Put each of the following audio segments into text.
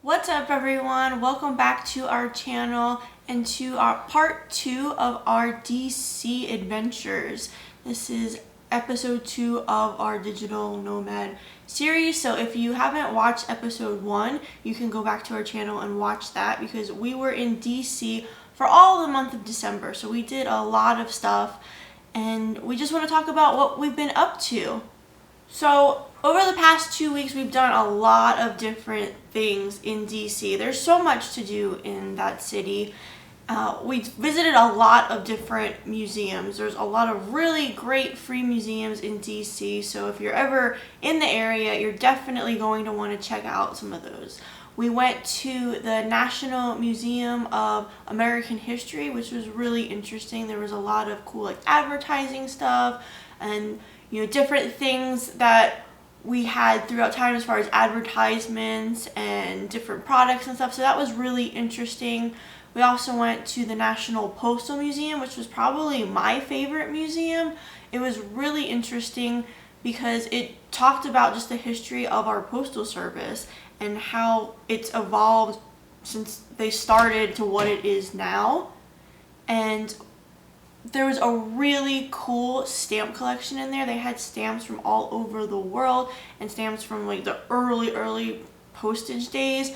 What's up, everyone? Welcome back to our channel and to our part 2 of our DC adventures. This is episode 2 of our digital nomad series. So if you haven't watched episode 1, you can go back to our channel and watch that because we were in DC for all the month of December. So we did a lot of stuff and we just want to talk about what we've been up to. So over the past 2 weeks, we've done a lot of different things in DC. There's so much to do in that city. We visited a lot of different museums. There's a lot of really great free museums in DC. So if you're ever in the area, you're definitely going to want to check out some of those. We went to the National Museum of American History, which was really interesting. There was a lot of cool advertising stuff and different things that we had throughout time as far as advertisements and different products and stuff. So that was really interesting. We also went to the National Postal Museum, which was probably my favorite museum. It was really interesting because it talked about just the history of our postal service and how it's evolved since they started to what it is now. And there was a really cool stamp collection in there. They had stamps from all over the world and stamps from the early postage days,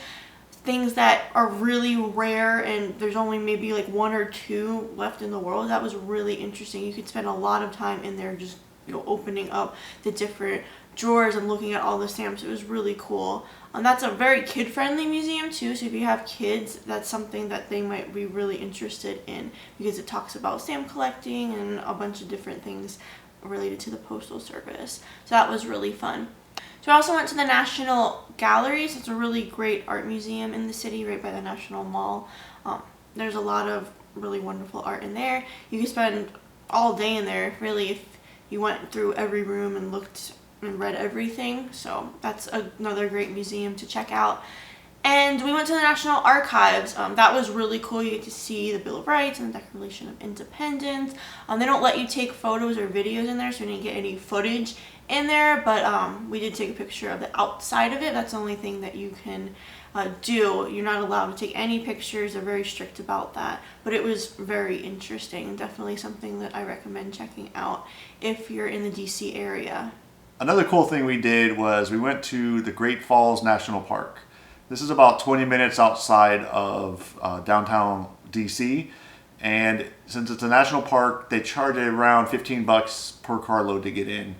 things that are really rare and there's only maybe one or two left in the world. That was really interesting. You could spend a lot of time in there just opening up the different drawers and looking at all the stamps. It was really cool. That's a very kid-friendly museum too, so if you have kids, that's something that they might be really interested in because it talks about stamp collecting and a bunch of different things related to the postal service. So that was really fun. So I also went to the National Galleries. It's a really great art museum in the city right by the National Mall. There's a lot of really wonderful art in there. You could spend all day in there really if you went through every room and looked and read everything. So that's another great museum to check out. And we went to the National Archives. That was really cool. You get to see the Bill of Rights and the Declaration of Independence. They don't let you take photos or videos in there, so we didn't get any footage in there, but we did take a picture of the outside of it. That's the only thing that you can do. You're not allowed to take any pictures. They're very strict about that, but it was very interesting and definitely something that I recommend checking out if you're in the DC area. Another cool thing we did was we went to the Great Falls National Park. This is about 20 minutes outside of downtown DC, and since it's a national park, they charge it around 15 bucks per carload to get in.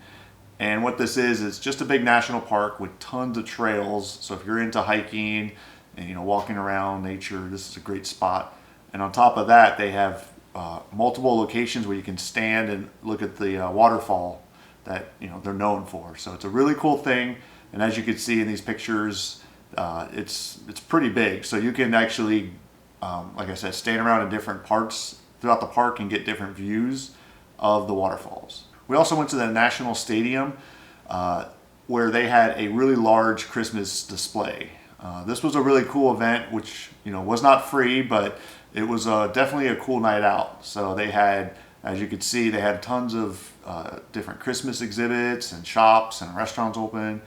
And what this is, it's just a big national park with tons of trails. So if you're into hiking and walking around nature, this is a great spot. And on top of that, they have multiple locations where you can stand and look at the waterfall that they're known for. So it's a really cool thing. And as you can see in these pictures, it's pretty big. So you can actually, like I said, stand around in different parts throughout the park and get different views of the waterfalls. We also went to the National Stadium where they had a really large Christmas display. This was a really cool event, which was not free, but it was definitely a cool night out. So they had, as you could see, they had tons of different Christmas exhibits and shops and restaurants open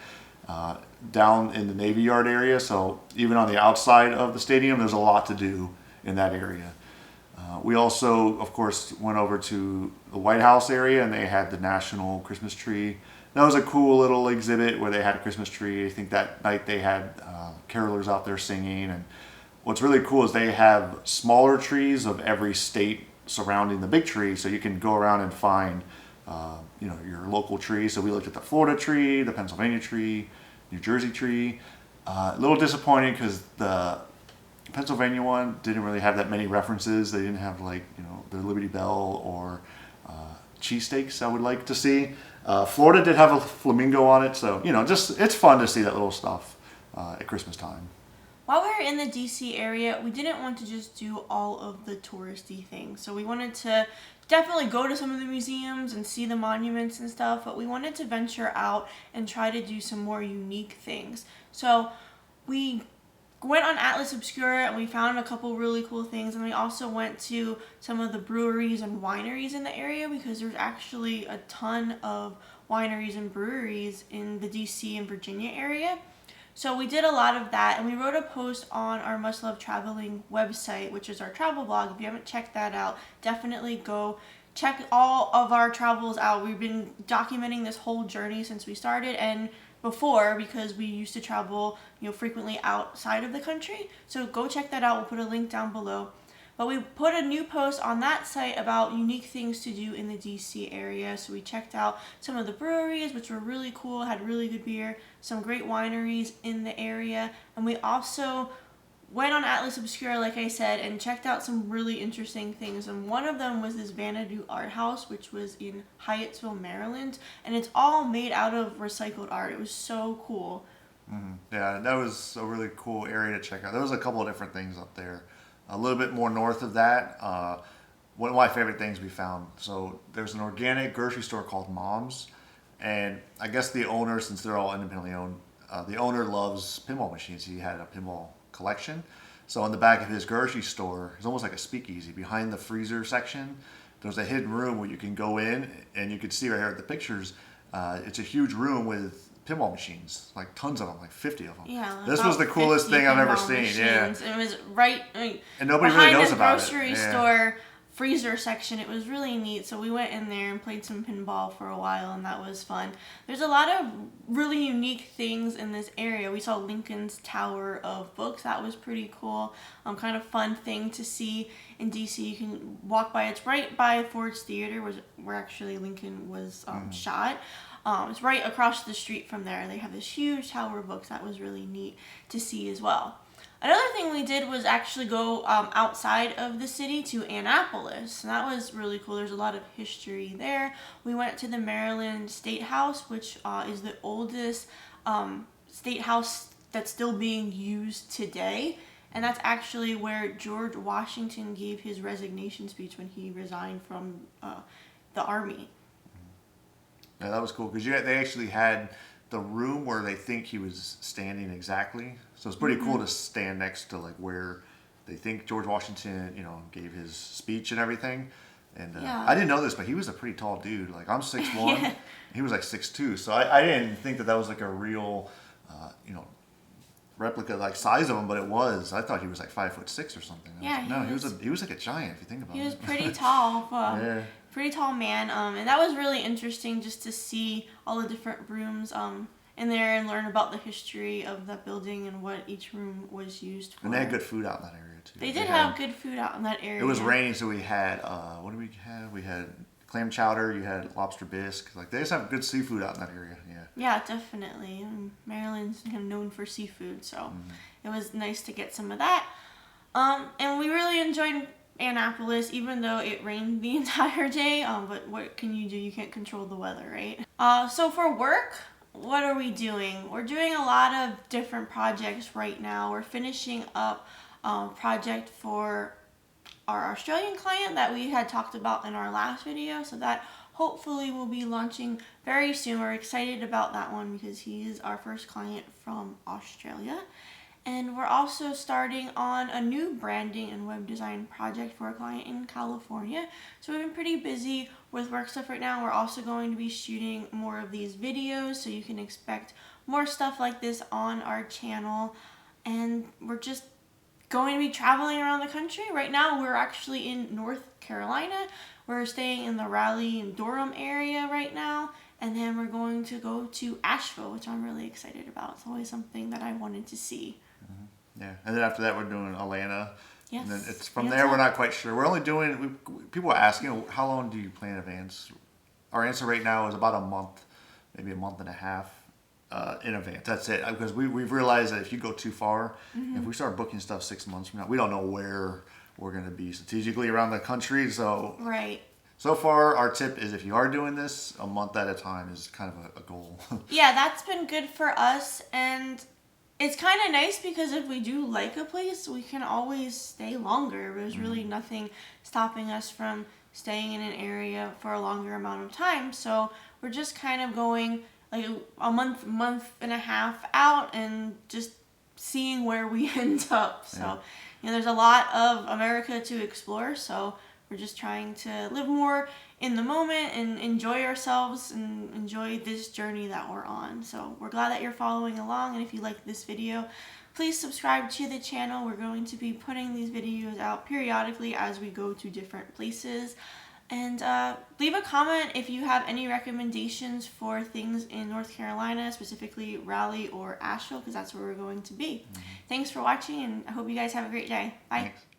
down in the Navy Yard area. So even on the outside of the stadium, there's a lot to do in that area. We also, of course, went over to the White House area and they had the National Christmas Tree. That was a cool little exhibit where they had a Christmas tree. I think that night they had carolers out there singing. And what's really cool is they have smaller trees of every state surrounding the big tree, so you can go around and find your local tree. So we looked at the Florida tree, the Pennsylvania tree, New Jersey tree. A little disappointing because the Pennsylvania one didn't really have that many references. They didn't have the Liberty Bell or cheesesteaks I would like to see. Florida did have a flamingo on it, so just it's fun to see that little stuff at Christmas time. While we were in the DC area, we didn't want to just do all of the touristy things. So we wanted to definitely go to some of the museums and see the monuments and stuff, but we wanted to venture out and try to do some more unique things. So we went on Atlas Obscura and we found a couple really cool things, and we also went to some of the breweries and wineries in the area because there's actually a ton of wineries and breweries in the DC and Virginia area. So we did a lot of that, and we wrote a post on our Must Love Traveling website, which is our travel blog. If you haven't checked that out, definitely go check all of our travels out. We've been documenting this whole journey since we started, and before, because we used to travel, frequently outside of the country. So go check that out. We'll put a link down below. But we put a new post on that site about unique things to do in the DC area. So we checked out some of the breweries, which were really cool, had really good beer, some great wineries in the area. And we also went on Atlas Obscura, like I said, and checked out some really interesting things. And one of them was this Vanadu Art House, which was in Hyattsville, Maryland. And it's all made out of recycled art. It was so cool. Yeah, that was a really cool area to check out. There was a couple of different things up there. A little bit more north of that, one of my favorite things we found. So there's an organic grocery store called Mom's, and I guess the owner, since they're all independently owned, the owner loves pinball machines. He had a pinball collection. So on the back of his grocery store, it's almost like a speakeasy. Behind the freezer section, there's a hidden room where you can go in, and you can see right here at the pictures, it's a huge room with pinball machines, like tons of them, like 50 of them. Yeah, this was the coolest thing I've ever seen. Machines. Yeah, it was right. And nobody really knows about it. Behind the grocery store freezer section, it was really neat. So we went in there and played some pinball for a while, and that was fun. There's a lot of really unique things in this area. We saw Lincoln's Tower of Books. That was pretty cool. Kind of fun thing to see in DC. You can walk by. It's right by Ford's Theater, where actually Lincoln was shot. It's right across the street from there. They have this huge tower of books. That was really neat to see as well. Another thing we did was actually go outside of the city to Annapolis. And that was really cool. There's a lot of history there. We went to the Maryland State House, which is the oldest state house that's still being used today. And that's actually where George Washington gave his resignation speech when he resigned from the Army. Yeah, that was cool because they actually had the room where they think he was standing exactly. So it's pretty cool to stand next to like where they think George Washington, gave his speech and everything. And I didn't know this, but he was a pretty tall dude. Like I'm 6'1", he was like 6'2". So I didn't think that was like a real, replica like size of him, but it was. I thought he was like 5'6" or something. He was like a giant if you think about it. He was pretty tall. Yeah. Pretty tall man, and that was really interesting just to see all the different rooms in there and learn about the history of that building and what each room was used for. And they had good food out in that area too. They did have good food out in that area. It was raining, so we had what did we have? We had clam chowder. You had lobster bisque. Like they just have good seafood out in that area. Yeah. Yeah, definitely. Maryland's kind of known for seafood, so it was nice to get some of that. And we really enjoyed Annapolis, even though it rained the entire day. But what can you do? You can't control the weather, right? So for work, what are we doing? We're doing a lot of different projects right now. We're finishing up a project for our Australian client that we had talked about in our last video. So that hopefully will be launching very soon. We're excited about that one because he is our first client from Australia. And we're also starting on a new branding and web design project for a client in California. So we've been pretty busy with work stuff right now. We're also going to be shooting more of these videos, so you can expect more stuff like this on our channel. And we're just going to be traveling around the country. Right now, we're actually in North Carolina. We're staying in the Raleigh and Durham area right now. And then we're going to go to Asheville, which I'm really excited about. It's always something that I wanted to see. Yeah, and then after that we're doing Atlanta. Yes. And then it's from there we're not quite sure. We're only doing. People are asking, how long do you plan in advance? Our answer right now is about a month, maybe a month and a half in advance. That's it. Because we've realized that if you go too far, if we start booking stuff 6 months from now, we don't know where we're going to be strategically around the country. So right. So far, our tip is if you are doing this, a month at a time is kind of a goal. Yeah, that's been good for us, and it's kind of nice because if we do like a place, we can always stay longer. There's really nothing stopping us from staying in an area for a longer amount of time. So we're just kind of going like a month and a half out and just seeing where we end up. So, there's a lot of America to explore. So We're just trying to live more in the moment and enjoy ourselves and enjoy this journey that we're on. So we're glad that you're following along, and if you like this video, please subscribe to the channel. We're going to be putting these videos out periodically as we go to different places. And leave a comment if you have any recommendations for things in North Carolina, specifically Raleigh or Asheville, because that's where we're going to be. Thanks for watching, and I hope you guys have a great day. Bye. Thanks.